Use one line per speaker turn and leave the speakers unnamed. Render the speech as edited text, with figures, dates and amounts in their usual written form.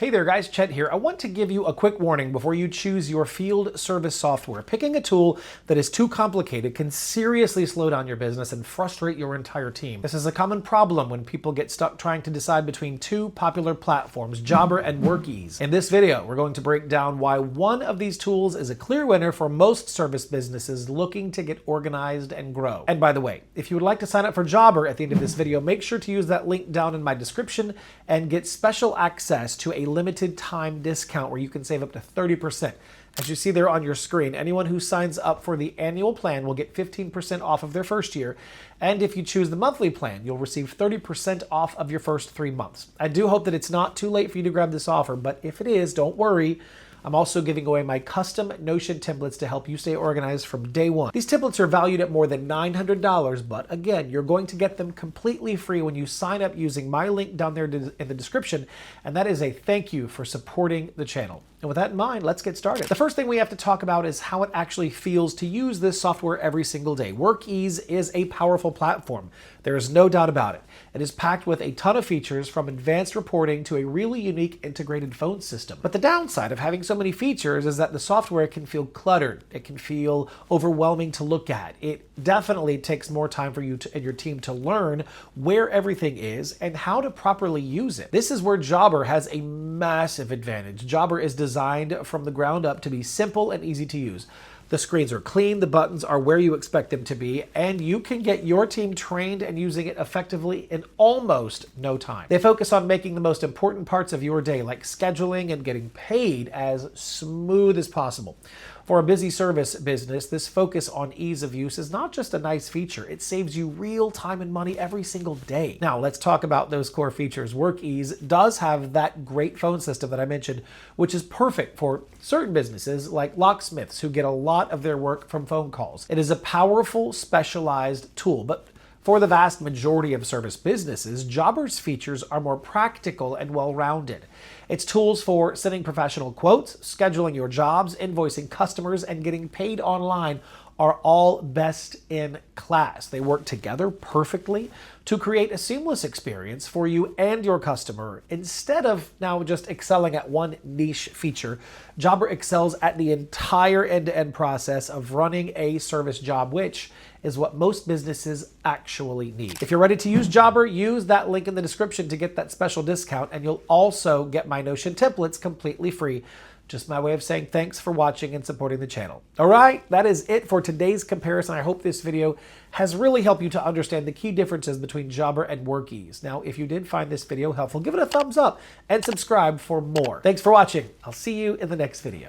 Hey there guys, Chet here. I want to give you a quick warning before you choose your field service software. Picking a tool that is too complicated can seriously slow down your business and frustrate your entire team. This is a common problem when people get stuck trying to decide between two popular platforms, Jobber and Workiz. In this video, we're going to break down why one of these tools is a clear winner for most service businesses looking to get organized and grow. And by the way, if you would like to sign up for Jobber at the end of this video, make sure to use that link down in my description and get special access to a limited time discount where you can save up to 30%. As you see there on your screen, anyone who signs up for the annual plan will get 15% off of their first year. And if you choose the monthly plan, you'll receive 30% off of your first 3 months. I do hope that it's not too late for you to grab this offer, but if it is, don't worry. I'm also giving away my custom Notion templates to help you stay organized from day one. These templates are valued at more than $900, but again, you're going to get them completely free when you sign up using my link down there in the description, and that is a thank you for supporting the channel. And with that in mind, let's get started. The first thing we have to talk about is how it actually feels to use this software every single day. Workiz is a powerful platform. There is no doubt about it. It is packed with a ton of features, from advanced reporting to a really unique integrated phone system. But the downside of having so many features is that the software can feel cluttered. It can feel overwhelming to look at. It definitely takes more time for you and your team to learn where everything is and how to properly use it. This is where Jobber has a massive advantage. Jobber is designed from the ground up to be simple and easy to use. The screens are clean, the buttons are where you expect them to be, and you can get your team trained and using it effectively in almost no time. They focus on making the most important parts of your day, like scheduling and getting paid, as smooth as possible. For a busy service business, this focus on ease of use is not just a nice feature, it saves you real time and money every single day. Now, let's talk about those core features. Workiz does have that great phone system that I mentioned, which is perfect for certain businesses like locksmiths who get a lot of their work from phone calls. It is a powerful, specialized tool, but for the vast majority of service businesses, Jobber's features are more practical and well-rounded. It's tools for sending professional quotes, scheduling your jobs, invoicing customers, and getting paid online are all best in class. They work together perfectly to create a seamless experience for you and your customer. Instead of now just excelling at one niche feature, Jobber excels at the entire end-to-end process of running a service job, which is what most businesses actually need. If you're ready to use Jobber, use that link in the description to get that special discount, and you'll also get my Notion templates completely free. Just my way of saying thanks for watching and supporting the channel. All right, that is it for today's comparison. I hope this video has really helped you to understand the key differences between Jobber and Workiz. Now, if you did find this video helpful, give it a thumbs up and subscribe for more. Thanks for watching. I'll see you in the next video.